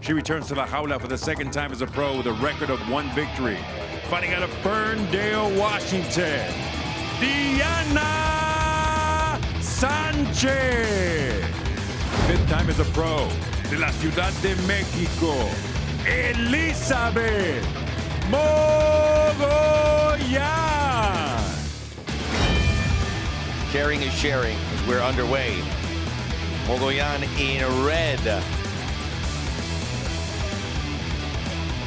She returns to La Jaula for the second time as a pro with a record of 1 victory. Fighting out of Ferndale, Washington, Diana Sanchez. 5th time as a pro, de la Ciudad de Mexico, Elizabeth Mogollan. Caring is sharing as we're underway. Mogollan in red.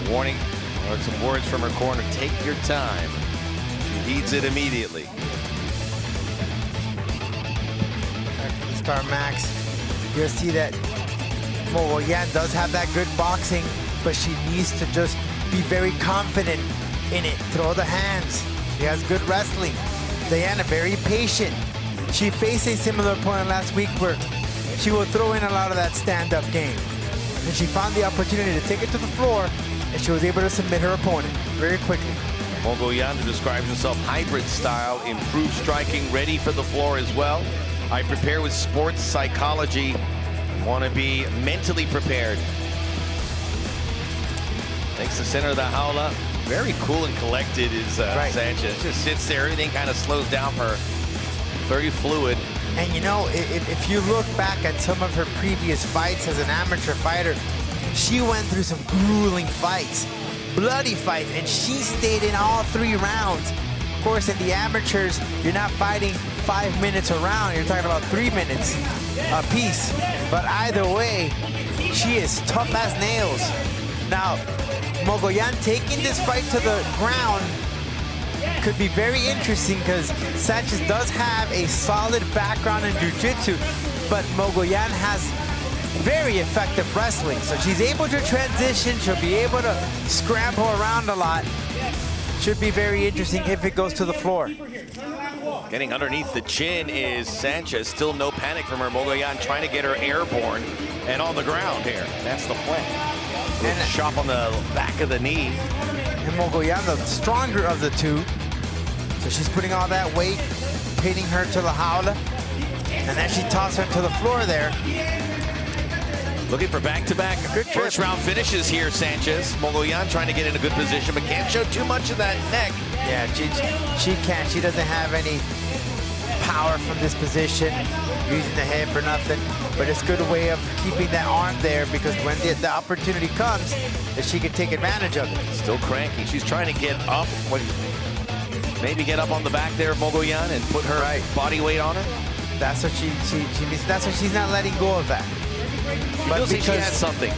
Warning, or some words from her corner. Take your time. She heeds it immediately. After the start, Max, you'll see that Mogollan does have that good boxing, but she needs to just be very confident in it. Throw the hands. She has good wrestling. Diana, very patient. She faced a similar opponent last week where she will throw in a lot of that stand-up game. And she found the opportunity to take it to the floor, and she was able to submit her opponent very quickly. Mogollan describes himself hybrid style, improved striking, ready for the floor as well. I prepare with sports psychology. Want to be mentally prepared. Takes the center of the jaula. Very cool and collected is Sanchez. Just sits there, everything kind of slows down for her. Very fluid. And you know, if you look back at some of her previous fights as an amateur fighter, she went through some grueling fights, bloody fights, and she stayed in all 3 rounds. Of course, in the amateurs, you're not fighting 5 minutes a round, you're talking about 3 minutes a piece. But either way, she is tough as nails. Now, Mogollan taking this fight to the ground could be very interesting because Sanchez does have a solid background in jiu-jitsu, but Mogollan has very effective wrestling. So she's able to transition, she'll be able to scramble around a lot. Should be very interesting if it goes to the floor. Getting underneath the chin is Sanchez. Still no panic from her. Mogollan trying to get her airborne and on the ground here. That's the plan. And chop on the back of the knee. And Mogollan, the stronger of the two. So she's putting all that weight, pinning her to the jaula. And then she tosses her to the floor there. Looking for back-to-back first round finishes here, Sanchez. Mogollan trying to get in a good position, but can't show too much of that neck. Yeah, she can't. She doesn't have any power from this position, using the hip or nothing. But it's a good way of keeping that arm there because when the opportunity comes, that she can take advantage of it. Still cranky. She's trying to get up. Maybe get up on the back there of Mogollan and put her body weight on her. That's what she that's what she's not letting go of that. But because she has something.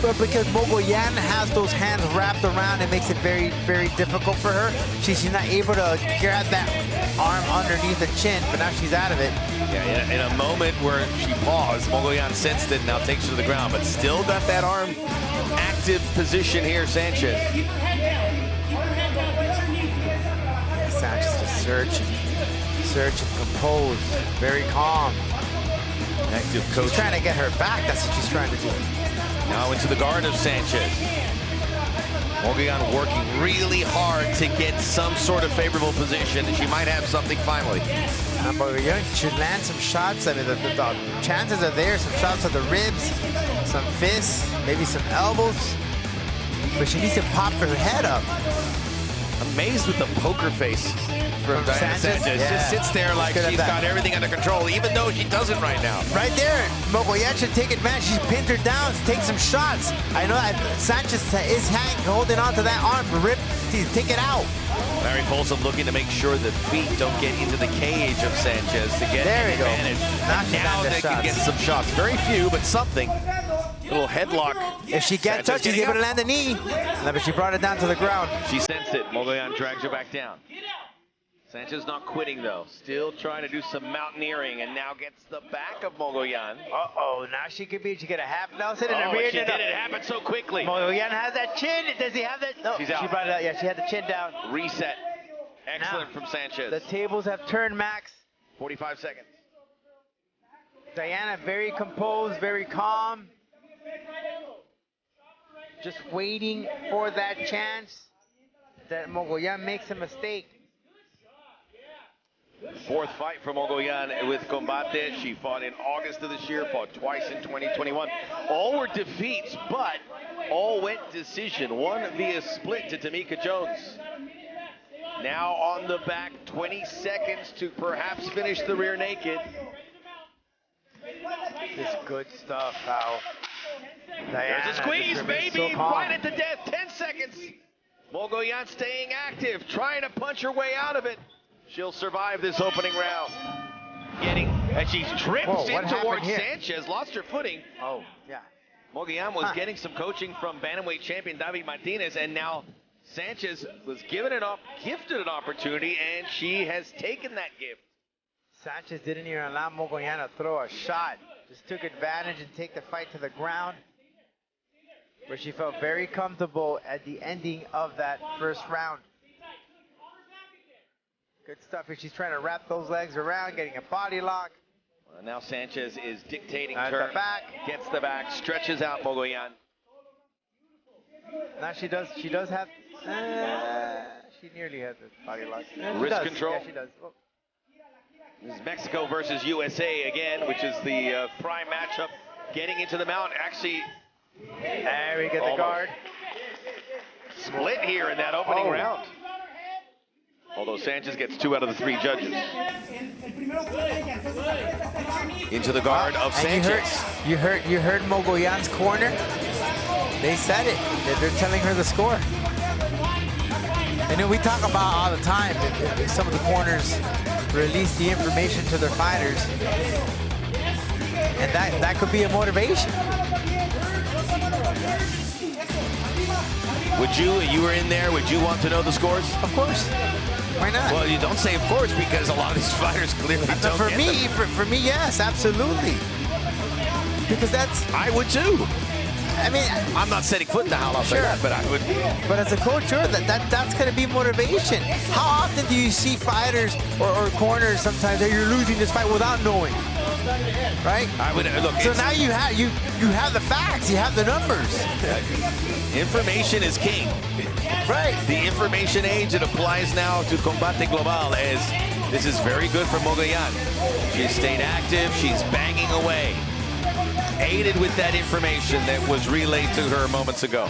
But because Mogollan has those hands wrapped around, it makes it very, very difficult for her. She's not able to grab that arm underneath the chin, but now she's out of it. Yeah, in a moment where she paused, Mogollan sensed it, now takes her to the ground, but still got that arm active position here, Sanchez. Yeah, Sanchez just searching, composed, very calm. Active coach. She's trying to get her back, that's what she's trying to do. Now into the guard of Sanchez. Mogollan working really hard to get some sort of favorable position, and she might have something finally. Mogollan should land some shots. I mean, the chances are there. Some shots of the ribs, some fists, maybe some elbows. But she needs to pop her head up. Amazed with the poker face from Diana Sanchez. Yeah. Just sits there like she's got everything under control, even though she doesn't right now. Right there, Mogollan should take advantage. She's pinned her down, take some shots. I know that Sanchez is holding on to that arm for rip. Take it out. Larry Folsom looking to make sure the feet don't get into the cage of Sanchez to get an advantage. Now they can get some shots. Very few, but something. Little headlock. If she gets touched, she's able to land the knee. No, but she brought it down to the ground. She sensed it. Mogollan drags her back down. Sanchez not quitting, though. Still trying to do some mountaineering, and now gets the back of Mogollan. Uh-oh, now she get a half Nelson and a rear. She did it. It happened so quickly. Mogollan has that chin. Does he have that? No, she's out. She brought it out. Yeah, she had the chin down. Reset. Excellent from Sanchez. The tables have turned, Max. 45 seconds. Diana very composed, very calm. Just waiting for that chance that Mogollan makes a mistake. Fourth fight for Mogollan with Combate. She fought in August of this year, fought twice in 2021. All were defeats, but all went decision. One via split to Tamika Jones. Now on the back, 20 seconds to perhaps finish the rear naked. This good stuff, Hal. There's a squeeze, baby, right at the death, 10 seconds. Mogollan staying active, trying to punch her way out of it. She'll survive this opening round. As she trips in towards Sanchez, lost her footing. Oh, yeah. Mogollan was getting some coaching from bantamweight champion David Martinez, and now Sanchez was gifted an opportunity, and she has taken that gift. Sanchez didn't even allow Mogollan to throw a shot. Just took advantage and take the fight to the ground, where she felt very comfortable at the ending of that first round. Good stuff here. She's trying to wrap those legs around, getting a body lock. Well, now Sanchez is dictating At turn. the back. Gets the back, stretches out Mogollan. Now she does have, she nearly had the body lock. Wrist control. Yeah, she does. Oh. This is Mexico versus USA again, which is the prime matchup. Getting into the mount, actually. There we get the guard. Split here in that opening round. Although Sanchez gets 2 out of the 3 judges. Into the guard of Sanchez. You heard Mogollan's corner? They said it. They're telling her the score. And then we talk about all the time, if some of the corners release the information to their fighters. And that could be a motivation. Would you were in there, would you want to know the scores? Of course. Why not? Well, you don't say of course because a lot of these fighters clearly don't for get me, them. For me, yes, absolutely. Because I would too. I mean, I'm not setting foot in the house, I'll say that, but I would. But as a coach, sure, that's going to be motivation. How often do you see fighters or corners sometimes that you're losing this fight without knowing? Right? I would look. So now you have the facts, you have the numbers. Information is king. Right. The information age, it applies now to Combate Global as this is very good for Mogollan. She's stayed active, she's banging away. Aided with that information that was relayed to her moments ago.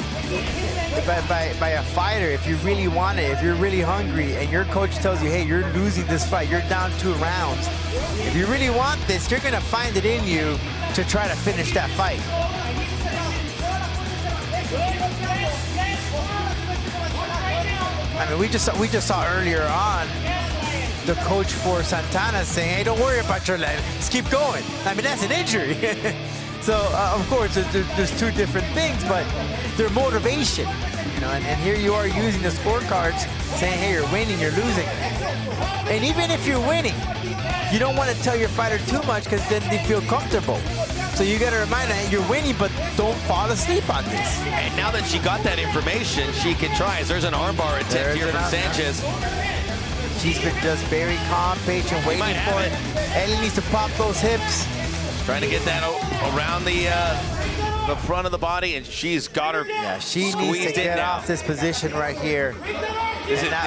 By a fighter, if you really want it, if you're really hungry, and your coach tells you, hey, you're losing this fight, you're down 2 rounds. If you really want this, you're gonna find it in you to try to finish that fight. I mean, we just saw earlier on the coach for Santana saying, hey, don't worry about your leg, just keep going. I mean, that's an injury. So, of course, there's 2 different things, but their motivation, you know, and here you are using the scorecards saying, hey, you're winning, you're losing. And even if you're winning, you don't want to tell your fighter too much because then they feel comfortable. So you got to remind them, you're winning, but don't fall asleep on this. And now that she got that information, she can try. There's an armbar attempt here from Sanchez. She's been just very calm, patient, waiting for it. Ellie needs to pop those hips. Trying to get that around the front of the body, and she's got her she squeezed needs to get off this position right here.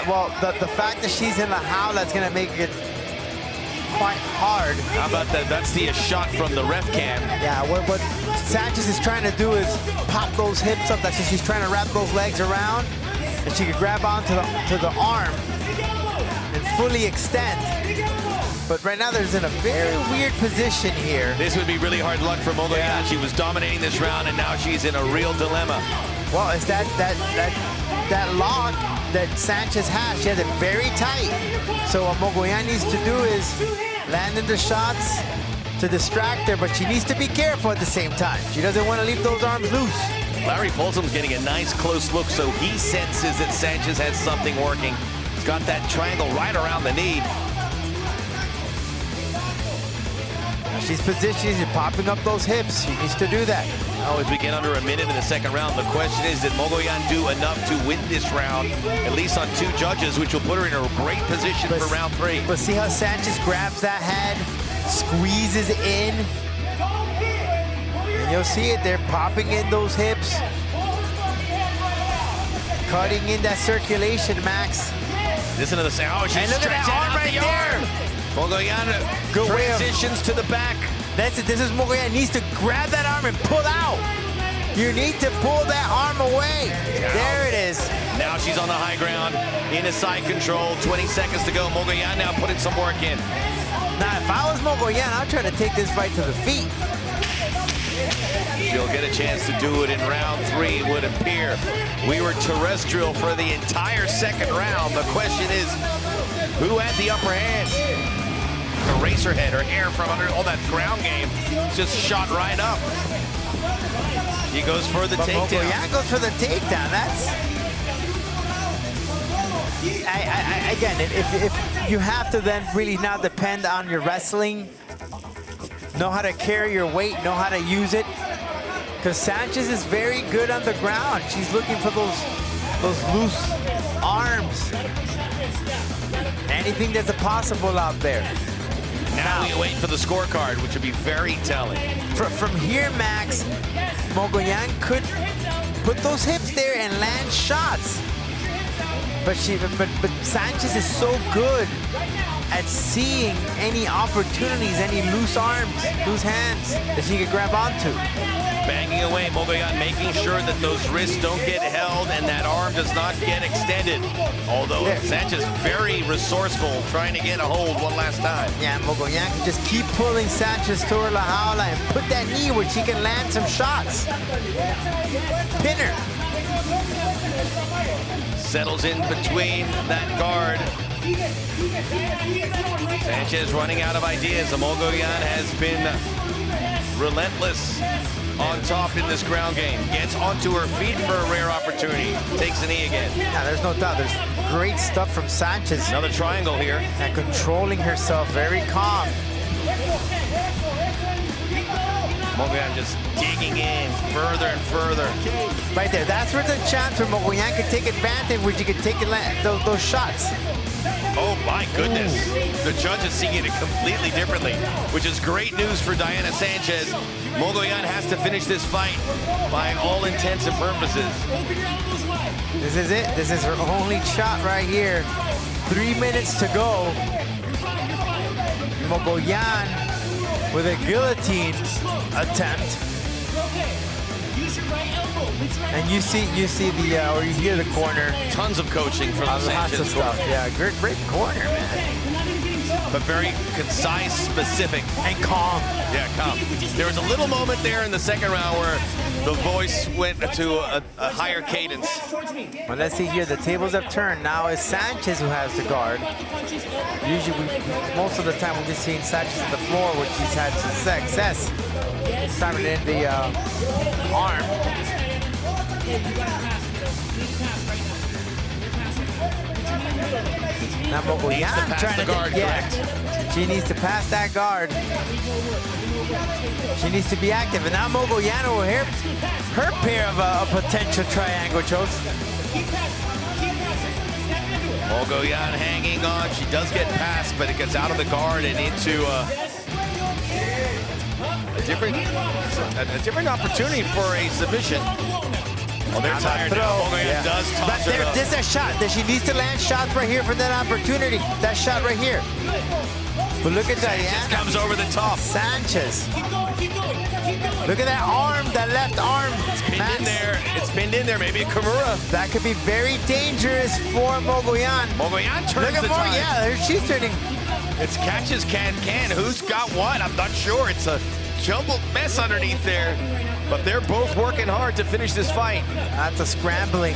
Well, the fact that she's in the howl, that's going to make it quite hard. How about that? That's the shot from the ref cam. Yeah, what Sanchez is trying to do is pop those hips up. That's just she's trying to wrap those legs around, and she can grab onto the arm and fully extend. But right now there's in a very weird position here. This would be really hard luck for Mogollan. Yeah. She was dominating this round, and now she's in a real dilemma. Well, it's that lock that Sanchez has. She has it very tight. So what Mogollan needs to do is land in the shots to distract her, but she needs to be careful at the same time. She doesn't want to leave those arms loose. Larry Folsom's getting a nice close look, so he senses that Sanchez has something working. He's got that triangle right around the knee. She's positioning, she's popping up those hips. She needs to do that. Now, as we get under a minute in the second round, the question is, did Mogollan do enough to win this round, at least on 2 judges, which will put her in a great position for round 3. But see how Sanchez grabs that head, squeezes in, and you'll see it, they're popping in those hips, cutting in that circulation, Max. Listen to the sound. Oh, she's look at that arm right there. Mogollan transitions to the back. That's it. This is Mogollan needs to grab that arm and pull out. You need to pull that arm she's on the high ground, into side control, 20 seconds to go. Mogollan now putting some work in. Now, if I was Mogollan, I'd try to take this fight to the feet. She'll get a chance to do it in round 3, it would appear. We were terrestrial for the entire second round. The question is, who had the upper hand? Her racer head, her hair from under all that ground game just shot right up. He goes for the takedown. Mogollan goes for the takedown. That's... again, if you have to then really now depend on your wrestling, know how to carry your weight, know how to use it. Because Sanchez is very good on the ground. She's looking for those loose arms. Anything that's possible out there. Now we wait for the scorecard, which would be very telling. From here, Max, Mogollan could put those hips there and land shots. But Sanchez is so good at seeing any opportunities, any loose arms, loose hands that she could grab onto. Banging away, Mogollan making sure that those wrists don't get held and that arm does not get extended. Although Sanchez very resourceful, trying to get a hold one last time. Yeah, Mogollan can just keep pulling Sanchez toward La Jaula and put that knee where she can land some shots. Pin her. Settles in between that guard. Sanchez running out of ideas. Mogollan has been relentless on top in this ground game. Gets onto her feet for a rare opportunity. Takes a knee again. Yeah, there's no doubt. There's great stuff from Sanchez. Another triangle here. And controlling herself, very calm. Mogollan just digging in further and further. Right there. That's where the chance for Mogollan could take advantage, where she could take those shots. Oh my goodness. The judge is seeing it completely differently, which is great news for Diana Sanchez. Mogollan has to finish this fight by all intents and purposes. This is it. This is her only shot right here. 3 minutes to go. Mogollan with a guillotine attempt. And you see the, or you hear the corner. Tons of coaching from the Sanchez stuff. Yeah, great corner, man. But very concise, specific. And calm. Yeah, calm. There was a little moment there in the second round where the voice went to a higher cadence. Well, let's see here. The tables have turned. Now it's Sanchez who has the guard. Usually, most of the time, we're just seeing Sanchez at the floor, which he's had some success. Timing in the arm. Now Mogollan trying to guard, correct. She needs to pass that guard. She needs to be active. And now Mogollan over here, her pair of a potential triangle chokes. Mogollan hanging on. She does get past, but it gets out of the guard and into a different opportunity for a submission. Well, they're tired now. Mogollan does toss her up. There's a shot that she needs to land shots right here for that opportunity. That shot right here. But look at that. Sanchez comes over the top. Sanchez. Look at that arm, that left arm. It's pinned in there. It's pinned in there. Maybe a Kimura. That could be very dangerous for Mogollan. Mogollan turns the tide. Yeah, she's turning. It's catch as can. Who's got what? I'm not sure. It's a jumbled mess underneath there. But they're both working hard to finish this fight. That's a scrambling.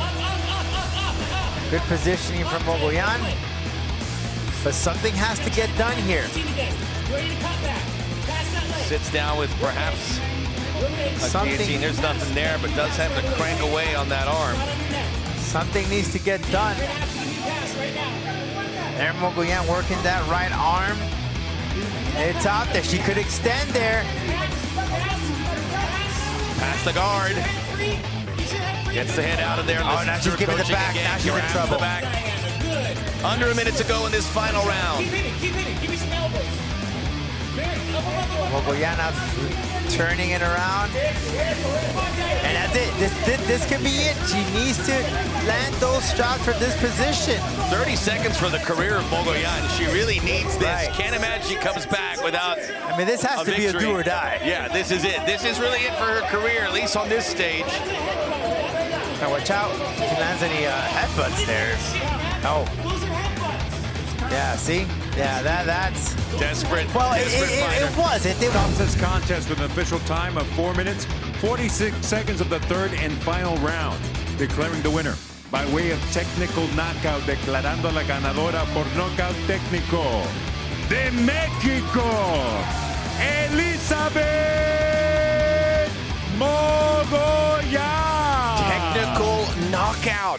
Good positioning from Mogollan. But something has to get done here. Sits down with perhaps a guillotine. There's nothing there, but does have to crank away on that arm. Something needs to get done. There, Mogollan working that right arm. It's out there. She could extend there. Past the guard. Gets the head out of there. Oh, now she's giving the back. Again. Now she's in trouble. Under a minute to go in this final round. Mogollan turning it around. And that's it. This could be it. She needs to land those shots for this position. 30 seconds for the career of Mogollan. She really needs this. Right. Can't imagine she comes back without I mean, this has to be a do or die. Yeah, this is it. This is really it for her career, at least on this stage. Now watch out. If he lands any headbutts there. Oh. Yeah, see? Yeah, that's... Desperate, Well, desperate fighter. it was. It Stops this contest with an official time of 4 minutes, 46 seconds of the third and final round. Declaring the winner by way of technical knockout, declarando la ganadora por nocaut técnico de México, Elizabeth Mogollan. Technical knockout.